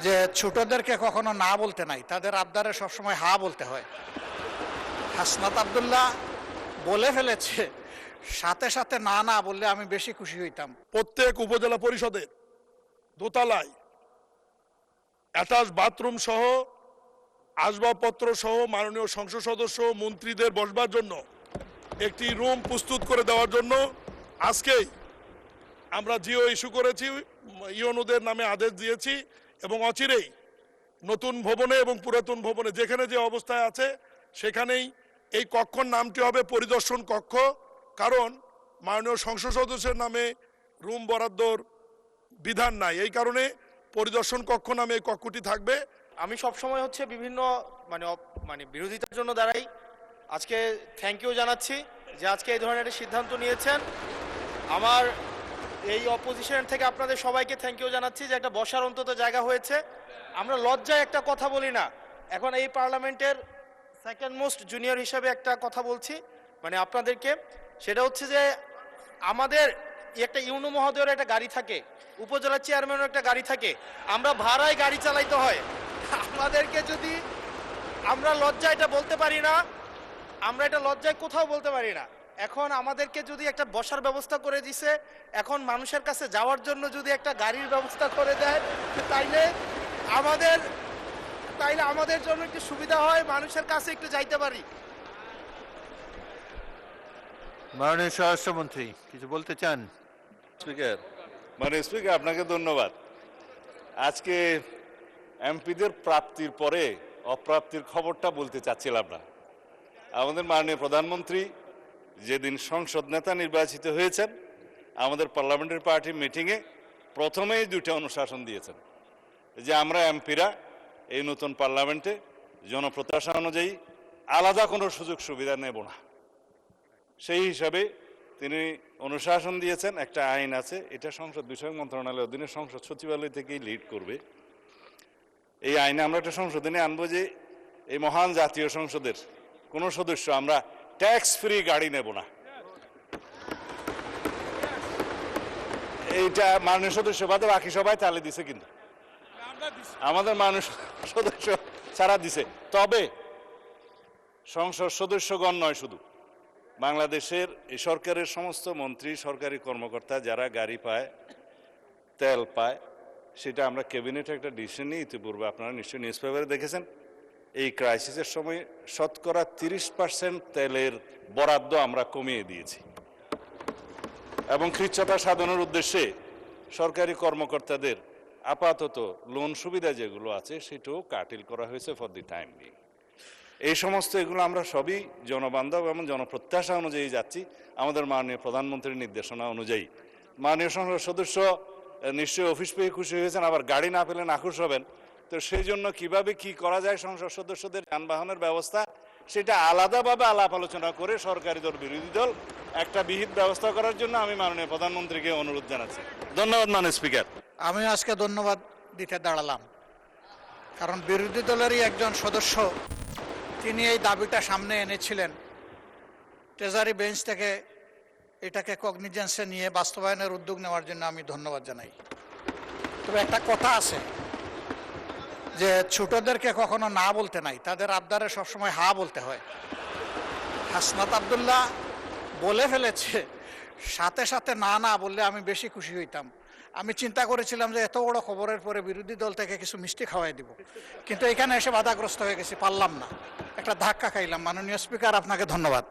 যে ছোটদেরকে কখনো না বলতে নাই, তাদের আবদারে সবসময় হা বলতে হয়। হাসনাত আব্দুল্লাহ বলে ফেলেছে, সাথে সাথে না না বললে আমি বেশি খুশি হইতাম। প্রত্যেক উপজেলা পরিষদের দোতলায় অ্যাটাচ বাথরুম সহ আসবাবপত্র সহ মাননীয় সংসদ সদস্য মন্ত্রীদের বসবার জন্য একটি রুম প্রস্তুত করে দেওয়ার জন্য আজকেই আমরা জিও ইস্যু করেছি, ইউনোদের নামে আদেশ দিয়েছি এবং অচিরেই নতুন ভবনে এবং পুরাতন ভবনে যেখানে যে অবস্থায় আছে সেখানেই এই কক্ষর নামটি হবে পরিদর্শন কক্ষ। কারণ মাননীয় সংসদ সদস্যের নামে রুম বরাদ্দর বিধান নাই, এই কারণে পরিদর্শন কক্ষ নামে এই কক্ষটি থাকবে। আমি সবসময় হচ্ছে বিভিন্ন মানে বিরোধিতার জন্য দাঁড়াই। আজকে থ্যাংক ইউ জানাচ্ছি যে আজকে এই ধরনের একটা সিদ্ধান্ত নিয়েছেন। আমার এই অপোজিশন থেকে আপনাদের সবাইকে থ্যাংক ইউ জানাচ্ছি যে একটা বসার অন্তত জায়গা হয়েছে। আমরা লজ্জায় একটা কথা বলি না, এখন এই পার্লামেন্টের সেকেন্ড মোস্ট জুনিয়র হিসেবে একটা কথা বলছি মানে আপনাদেরকে, সেটা হচ্ছে যে আমাদের একটা ইউনো মহোদয়ের একটা গাড়ি থাকে, উপজেলা চেয়ারম্যানের একটা গাড়ি থাকে, আমরা ভাড়ায় গাড়ি চালাইতে হয়। আমাদেরকে যদি আমরা লজ্জায় এটা বলতে পারি না, আমরা এটা লজ্জায় কোথাও বলতে পারি না। এখন আমাদেরকে যদি একটা বসার ব্যবস্থা করে দিছে, এখন মানুষের কাছে যাওয়ার জন্য যদি একটা গাড়ির ব্যবস্থা করে দেয় তাইলে আমাদের জন্য একটু সুবিধা হয়, মানুষের কাছে একটু যাইতে পারি। মাননীয় স্বরাষ্ট্রমন্ত্রী কিছু বলতে চান? স্পিকার, মাননীয় স্পিকার, আপনাকে ধন্যবাদ। আজকে এমপিদের প্রাপ্তির পরে অপ্রাপ্তির খবরটা বলতে চাচ্ছিলাম না। আমাদের মাননীয় প্রধানমন্ত্রী যেদিন সংসদ নেতা নির্বাচিত হয়েছেন, আমাদের পার্লামেন্টারি পার্টি মিটিংয়ে প্রথমেই দুইটা অনুশাসন দিয়েছেন যে আমরা এমপিরা এই নতুন পার্লামেন্টে জনপ্রত্যাশা অনুযায়ী আলাদা কোনো সুযোগ সুবিধা নেব না। সেই হিসাবে তিনি অনুশাসন দিয়েছেন, একটা আইন আছে, এটা সংসদ বিষয়ক মন্ত্রণালয়ের অধীনে সংসদ সচিবালয় থেকেই লিড করবে। এই আইনে আমরা একটা সংশোধনী আনবো যে এই মহান জাতীয় সংসদের কোনো সদস্য আমরা ট্যাক্স ফ্রি গাড়ি নেব না। এইটা মাননীয় সদস্য বাদে বাকি সবাই তালে দিছে, কিন্তু আমাদের মাননীয় সদস্য ছাড়া দিছে। তবে সংসদ সদস্যগণ নয়, শুধু বাংলাদেশের এই সরকারের সমস্ত মন্ত্রী সরকারি কর্মকর্তা যারা গাড়ি পায়, তেল পায়, সেটা আমরা ক্যাবিনেটে একটা ডিসিশন নিই। ইতিপূর্বে আপনারা নিশ্চয়ই নিউজ পেপারে দেখেছেন, এই ক্রাইসিসের সময় শতকরা 30% তেলের বরাদ্দ আমরা কমিয়ে দিয়েছি এবং খ্রিস্টতা সাধনের উদ্দেশ্যে সরকারি কর্মকর্তাদের আপাতত লোন সুবিধা যেগুলো আছে সেটাও কাটিল করা হয়েছে ফর দি টাইম বিং। এই সমস্ত এগুলো আমরা সবই জনবান্ধব এবং জনপ্রত্যাশা অনুযায়ী যাচ্ছি, আমাদের মাননীয় প্রধানমন্ত্রীর নির্দেশনা অনুযায়ী। মাননীয় সংসদ সদস্য নিশ্চয়ই অফিস পেয়ে খুশি হয়েছেন, আবার গাড়ি না পেলে নাখুশ হবেন। তো সেই জন্য কিভাবে কি করা যায় সংসদ সদস্যদের যানবাহনের ব্যবস্থা, সেটা আলাদাভাবে আলাপ আলোচনা করে সরকারি দল বিরোধী দল একটা বিহিত ব্যবস্থা করার জন্য আমি মাননীয় প্রধানমন্ত্রীকে অনুরোধ জানাচ্ছি। ধন্যবাদ মাননীয় স্পিকার। আমি আজকে ধন্যবাদ দিতে দাঁড়ালাম, কারণ বিরোধী দলেরই একজন সদস্য তিনি এই দাবিটা সামনে এনেছিলেন। ট্রেজারি বেঞ্চ থেকে এটাকে কগনিজেন্সে নিয়ে বাস্তবায়নের উদ্যোগ নেওয়ার জন্য আমি ধন্যবাদ জানাই। তবে একটা কথা আছে যে ছোটদেরকে কখনো না বলতে নাই, তাদের আবদারে সবসময় হা বলতে হয়। হাসনাত আব্দুল্লাহ বলে ফেলেছে, সাথে সাথে না না বললে আমি বেশি খুশি হইতাম। আমি চিন্তা করেছিলাম যে এত বড় খবরের পরে বিরোধী দল থেকে কিছু মিষ্টি খাওয়াই দিব, কিন্তু এখানে এসে বাধাগ্রস্ত হয়ে গেছি, পারলাম না, একটা ধাক্কা খাইলাম। মাননীয় স্পিকার, আপনাকে ধন্যবাদ।